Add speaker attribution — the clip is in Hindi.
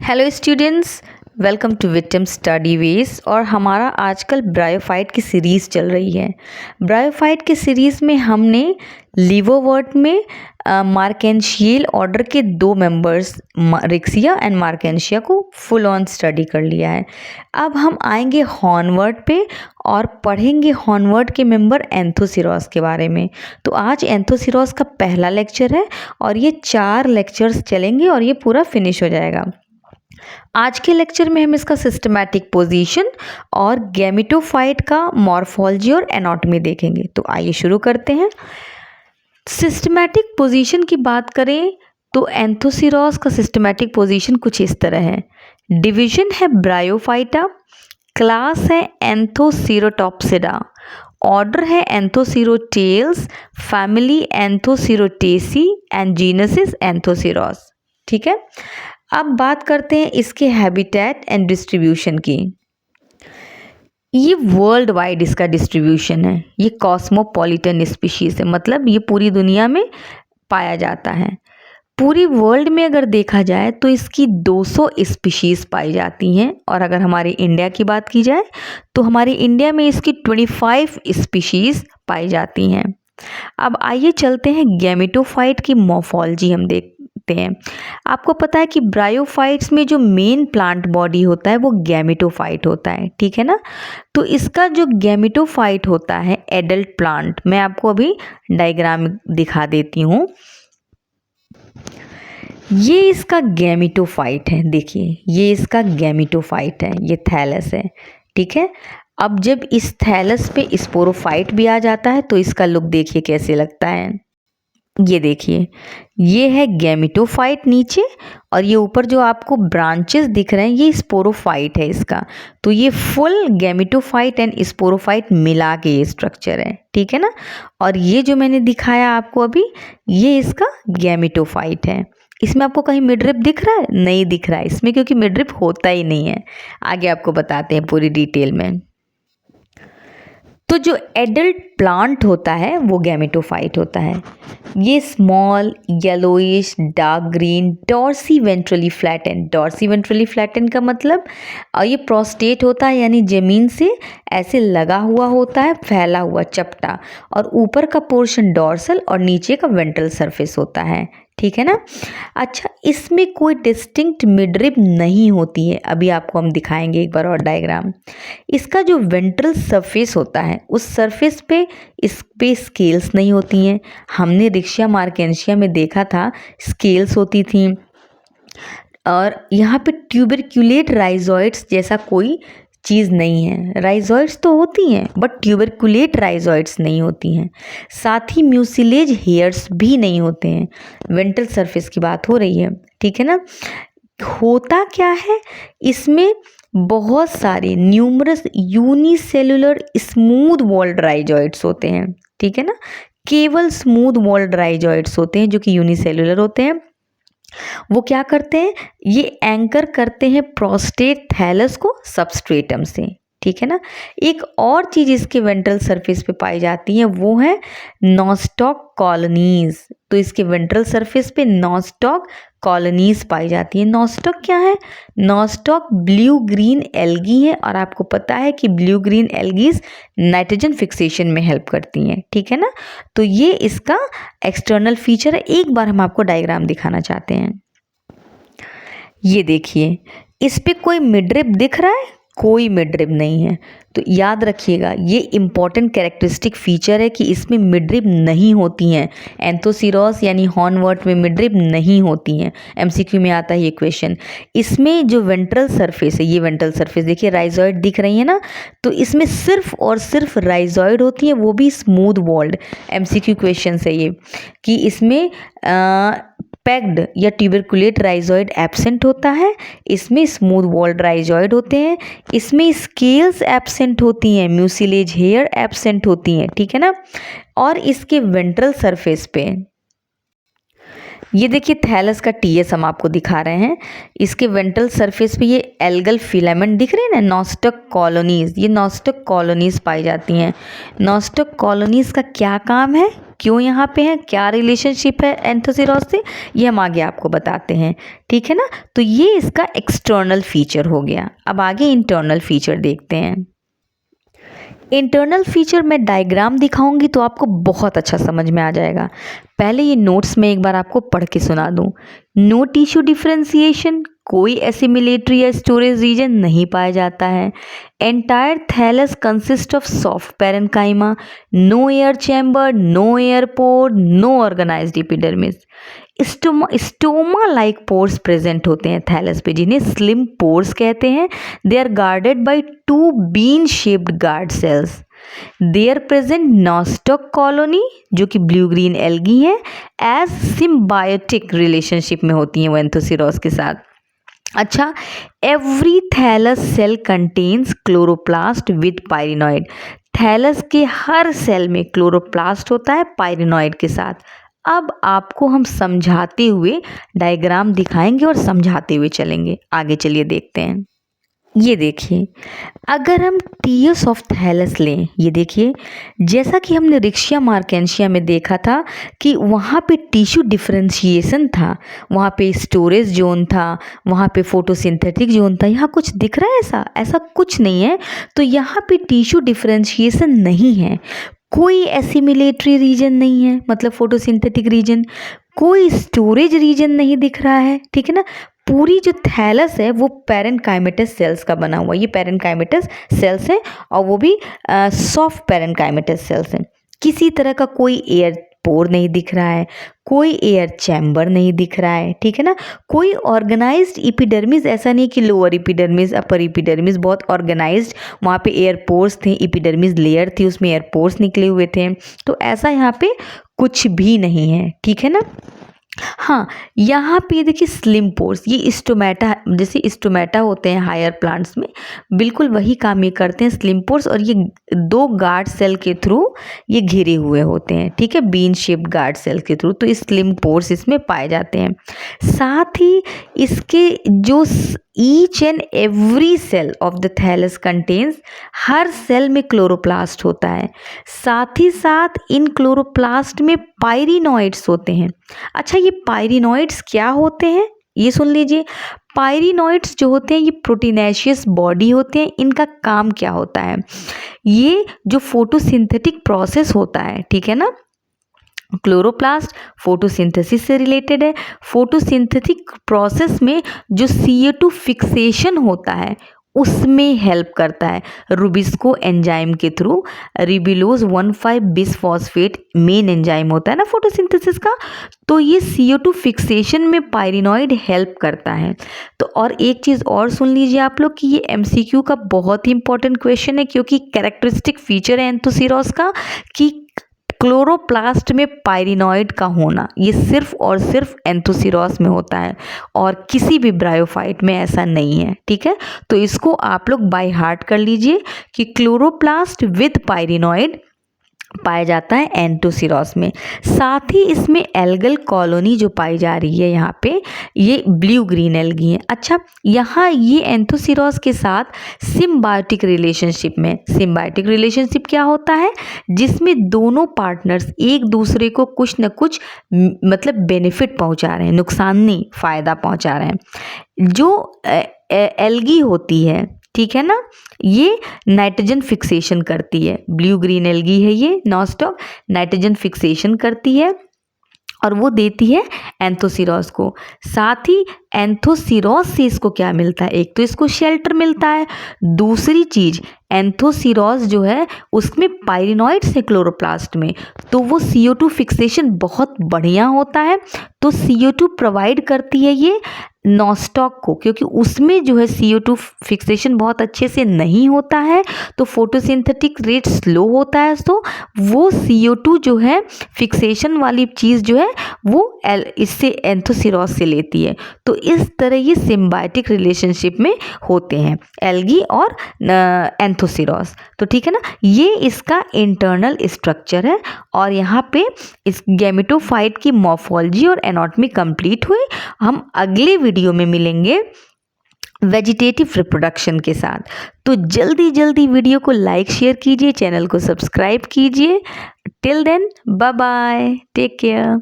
Speaker 1: Hello students, welcome to victim study ways. और हमारा आजकल ब्रायोफाइट की सीरीज़ चल रही है। ब्रायोफाइट की सीरीज़ में हमने लिवोवर्ट में मार्केंशियल ऑर्डर के दो मेंबर्स रिक्सिया एंड मार्केंशिया को फुल ऑन स्टडी कर लिया है। अब हम आएंगे हॉर्नवर्ट पे और पढ़ेंगे हॉर्नवर्ट के मेंबर एंथोसिरोस के बारे में। तो आज एंथोसिरोस का पहला लेक्चर है और ये 4 लेक्चर्स चलेंगे और ये पूरा फिनिश हो जाएगा। आज के लेक्चर में हम इसका सिस्टमैटिक पोजीशन और गैमेटोफाइट का मॉर्फोलॉजी और एनाटॉमी देखेंगे। तो आइए शुरू करते हैं। सिस्टमैटिक पोजीशन की बात करें तो एंथोसिरोस का सिस्टमैटिक पोजीशन कुछ इस तरह है। डिवीजन है ब्रायोफाइटा, क्लास है एंथोसिरोटॉप्सिडा, ऑर्डर है anthocerotales, family anthocerotaceae and genus is anthoceros. ठीक है, अब बात करते हैं इसके हैबिटेट एंड डिस्ट्रीब्यूशन की। ये वर्ल्ड वाइड इसका डिस्ट्रीब्यूशन है। ये कॉस्मोपॉलिटन स्पीशीज़ है, मतलब ये पूरी दुनिया में पाया जाता है। पूरी वर्ल्ड में अगर देखा जाए तो इसकी 200 स्पीशीज़ पाई जाती हैं। और अगर हमारे इंडिया की बात की जाए तो हमारे इंडिया में इसकी 25 स्पीशीज़ पाई जाती हैं। अब आइए चलते हैं गैमेटोफाइट की मॉर्फोलॉजी हम देखते हैं। आपको पता है कि ब्रायोफाइट्स में जो मेन प्लांट बॉडी होता है वो गैमेटोफाइट होता है, ठीक है ना। तो इसका जो गैमेटोफाइट होता है एडल्ट प्लांट, मैं आपको अभी डायग्राम दिखा देती हूँ। ये इसका गैमेटोफाइट है, देखिए ये इसका गैमेटोफाइट है, ये थैलस है, ठीक है। अब जब इस थैलस पे स्पोरोफाइट भी आ जाता है तो इसका लुक देखिए कैसे लगता है। ये देखिए, ये है गैमेटोफाइट नीचे और ये ऊपर जो आपको ब्रांचेस दिख रहे हैं ये स्पोरोफाइट है इसका। तो ये फुल गैमेटोफाइट एंड स्पोरोफाइट मिला के ये स्ट्रक्चर है, ठीक है ना। और ये जो मैंने दिखाया आपको अभी, ये इसका गैमेटोफाइट है। इसमें आपको कहीं मिडरिप दिख रहा है? नहीं दिख रहा है इसमें, क्योंकि मिडरिप होता ही नहीं है। आगे आपको बताते हैं पूरी डिटेल में। तो जो एडल्ट प्लांट होता है वो गैमेटोफाइट होता है। ये small yellowish dark green dorsiventrally flattened, dorsiventrally flattened का मतलब ये प्रोस्टेट होता है, यानी ज़मीन से ऐसे लगा हुआ होता है, फैला हुआ चपटा, और ऊपर का पोर्शन डॉर्सल और नीचे का वेंट्रल सरफेस होता है, ठीक है ना। अच्छा, इसमें कोई डिस्टिंक्ट मिडरिप नहीं होती है। अभी आपको हम दिखाएंगे एक बार और डायग्राम। इसका जो वेंट्रल सरफेस होता है उस सरफेस पे इस पे स्केल्स नहीं होती हैं। हमने रिक्शिया मार्केंशिया में देखा था स्केल्स होती थी। और यहाँ पे ट्यूबरक्युलेट राइजोइड्स जैसा कोई चीज़ नहीं है। राइजोइड्स तो होती हैं बट ट्यूबरकुलेट राइजोइड्स नहीं होती हैं। साथ ही म्यूसिलेज हेयर्स भी नहीं होते हैं। वेंट्रल सरफेस की बात हो रही है, ठीक है ना। होता क्या है, इसमें बहुत सारे numerous unicellular smooth walled rhizoids होते हैं, ठीक है ना। केवल स्मूथ वॉल्ड राइजोइड्स होते हैं जो कि यूनिसेलुलर होते हैं। वो क्या करते हैं, ये एंकर करते हैं प्रोस्टेट थैलस को सबस्ट्रेटम से, ठीक है ना। एक और चीज़ इसके वेंट्रल सरफेस पे पाई जाती है वो है नॉस्टॉक कॉलोनीज। तो इसके वेंट्रल सरफेस पे नॉस्टॉक कॉलोनीज पाई जाती है। नॉस्टॉक क्या है? नॉस्टॉक ब्लू ग्रीन एल्गी है, और आपको पता है कि blue green algae nitrogen fixation में हेल्प करती हैं, ठीक है ना। तो ये इसका एक्सटर्नल फीचर है। एक बार हम आपको डायग्राम दिखाना चाहते हैं। ये देखिए, इस पे कोई मिडरिप दिख रहा है? कोई मिडरिप नहीं है। तो याद रखिएगा, ये इंपॉर्टेंट कैरेक्टरिस्टिक फीचर है कि इसमें मिडरिप नहीं होती हैं। एंथोसिरोस यानी हॉर्नवर्ट में मिडरिप नहीं होती हैं। एमसीक्यू में आता है ये क्वेश्चन। इसमें जो वेंट्रल सरफेस है, ये वेंट्रल सरफेस देखिए, राइजोइड दिख रही है ना, तो इसमें सिर्फ और सिर्फ राइजोइड होती है, वो भी स्मूथ वॉल्ड। एमसीक्यू क्वेश्चन है ये कि इसमें पैक्ड या ट्यूबरकुलेट राइजोइड एब्सेंट होता है, इसमें स्मूथ वॉल्ड राइजोइड होते हैं, इसमें स्केल्स एब्सेंट होती हैं, म्यूसिलेज हेयर एब्सेंट होती हैं, ठीक है ना। और इसके वेंट्रल सरफेस पे ये देखिए थैलस का टीएस हम आपको दिखा रहे हैं। इसके वेंट्रल सरफेस पे ये एल्गल फिलामेंट दिख रहे हैं ना, नॉस्टक कॉलोनीज, ये नॉस्टक कॉलोनीज पाई जाती हैं। नॉस्टक कॉलोनीज का क्या काम है? क्यों यहाँ पे हैं, क्या रिलेशनशिप है एंथोसिरोस से, ये हम आगे आपको बताते हैं, ठीक है ना। तो ये इसका एक्सटर्नल फीचर हो गया। अब आगे इंटरनल फीचर देखते हैं। इंटरनल फीचर मैं डायग्राम दिखाऊंगी तो आपको बहुत अच्छा समझ में आ जाएगा। पहले ये नोट्स में एक बार आपको पढ़ के सुना दूं। नो टिश्यू डिफरेंशिएशन, कोई एसिमिलेटरी या स्टोरेज रीजन नहीं पाया जाता है। Entire thallus consist of soft parenchyma, no air chamber, no air pore, no organised epidermis. Stoma like pores present होते हैं थैलस पे, जिन्हें स्लिम पोर्स कहते हैं। They are guarded by 2 bean shaped guard cells. There present nostoc colony, जो कि ब्लू ग्रीन एल्गी है, एज सिम्बायोटिक रिलेशनशिप में होती हैं वो एंथोसिरोस के साथ। अच्छा, every thallus cell contains chloroplast with pyrenoid. Thallus के हर सेल में क्लोरोप्लास्ट होता है पायरिनॉइड के साथ। अब आपको हम समझाते हुए डायग्राम दिखाएंगे और समझाते हुए चलेंगे। आगे चलिए देखते हैं। ये देखिए, अगर हम टीयर्स ऑफ थैलस लें, ये देखिए, जैसा कि हमने रिक्शिया मार्केंशिया में देखा था कि वहाँ पे टिश्यू डिफरेंशिएशन था, वहाँ पे स्टोरेज जोन था, वहाँ पे फोटोसिंथेटिक जोन था। यहाँ कुछ दिख रहा है ऐसा? ऐसा कुछ नहीं है। तो यहाँ पे टिश्यू डिफरेंशिएशन नहीं है, कोई एसिमिलेटरी रीजन नहीं है, मतलब फोटोसिंथेटिक रीजन, कोई स्टोरेज रीजन नहीं दिख रहा है, ठीक है ना। पूरी जो थैलस है वो पैरेन्काइमेटस सेल्स का बना हुआ है। ये पैरेन्काइमेटस सेल्स है और वो भी सॉफ्ट पैरेन्काइमेटस सेल्स हैं। किसी तरह का कोई एयर पोर नहीं दिख रहा है, कोई एयर चैम्बर नहीं दिख रहा है, ठीक है ना। कोई ऑर्गेनाइज्ड एपिडर्मिस, ऐसा नहीं कि लोअर एपिडर्मिस अपर एपिडर्मिस, बहुत ऑर्गेनाइज्ड, वहाँ पे एयर पोर्स थे, एपिडर्मिस लेयर थी, उसमें एयर पोर्स निकले हुए थे। तो ऐसा यहाँ पे कुछ भी नहीं है, ठीक है ना। हाँ, यहाँ पे देखिए स्लिम पोर्स, ये स्टोमेटा, जैसे स्टोमेटा होते हैं हायर प्लांट्स में, बिल्कुल वही काम ये करते हैं स्लिम पोर्स। और ये 2 गार्ड सेल के थ्रू ये घिरे हुए होते हैं, ठीक है, बीन शेप्ड गार्ड सेल के थ्रू। तो ये स्लिम पोर्स इसमें पाए जाते हैं। साथ ही इसके जो each and every cell of the thallus contains, हर सेल में क्लोरोप्लास्ट होता है। साथ ही साथ इन क्लोरोप्लास्ट में पायरिनॉइड्स होते हैं। अच्छा, ये पायरिनॉइड्स क्या होते हैं ये सुन लीजिए। पायरिनॉइड्स जो होते हैं ये प्रोटीनेशियस बॉडी होते हैं। इनका काम क्या होता है, ये जो फोटोसिंथेटिक प्रोसेस होता है, ठीक है ना, क्लोरोप्लास्ट फोटोसिंथेसिस से रिलेटेड है। फोटोसिंथेटिक प्रोसेस में जो CO2 फिक्सेशन होता है उसमें हेल्प करता है रुबिस्को एंजाइम के थ्रू। रिबिलोज 1,5 बिसफॉस्फेट मेन एंजाइम होता है ना फोटोसिंथेसिस का, तो ये CO2 फिक्सेशन में पायरिनॉइड हेल्प करता है। तो और एक चीज़ और सुन लीजिए आप लोग कि ये MCQ का बहुत ही इंपॉर्टेंट क्वेश्चन है, क्योंकि कैरेक्टरिस्टिक फीचर है एंथोसिरोस का कि क्लोरोप्लास्ट में पायरिनॉइड का होना, ये सिर्फ और सिर्फ एंथोसिरोस में होता है और किसी भी ब्रायोफाइट में ऐसा नहीं है, ठीक है। तो इसको आप लोग बाय हार्ट कर लीजिए कि क्लोरोप्लास्ट विद पायरिनॉइड पाया जाता है एंथोसिरोस में। साथ ही इसमें एल्गल कॉलोनी जो पाई जा रही है यहाँ पे, ये ब्लू ग्रीन एल्गी है। अच्छा, यहाँ ये एंथोसिरोस के साथ सिम्बायोटिक रिलेशनशिप में, सिम्बायोटिक रिलेशनशिप क्या होता है, जिसमें दोनों पार्टनर्स एक दूसरे को कुछ न कुछ मतलब बेनिफिट पहुँचा रहे हैं, नुकसान नहीं, फ़ायदा पहुँचा रहे हैं। जो एल्गी होती है, ठीक है ना, ये नाइट्रोजन फिक्सेशन करती है। ब्लू ग्रीन एल्गी है ये, नॉस्टॉक नाइट्रोजन फिक्सेशन करती है और वो देती है एंथोसिरोस को। साथ ही एंथोसिरोस से इसको क्या मिलता है, एक तो इसको शेल्टर मिलता है, दूसरी चीज़ एंथोसिरोस जो है उसमें पायरिनॉइड्स है क्लोरोप्लास्ट में, तो वो CO2 फिक्सेशन बहुत बढ़िया होता है। तो CO2 प्रोवाइड करती है ये नॉस्टॉक को, क्योंकि उसमें जो है CO2 फिक्सेशन बहुत अच्छे से नहीं होता है, तो फोटोसिंथेटिक रेट स्लो होता है, तो वो CO2 जो है फिक्सेशन वाली चीज़ जो है वो इससे एंथोसिरोस से लेती है। तो इस तरह ये सिम्बायोटिक रिलेशनशिप में होते हैं एल्गी और एंथोसिरोस। तो ठीक है ना, ये इसका इंटरनल स्ट्रक्चर है। और यहाँ पे इस गैमेटोफाइट की मॉर्फोलॉजी और एनाटॉमी कंप्लीट हुई। हम अगले वीडियो में मिलेंगे वेजिटेटिव रिप्रोडक्शन के साथ। तो जल्दी जल्दी वीडियो को लाइक शेयर कीजिए, चैनल को सब्सक्राइब कीजिए। Till then bye bye, take care.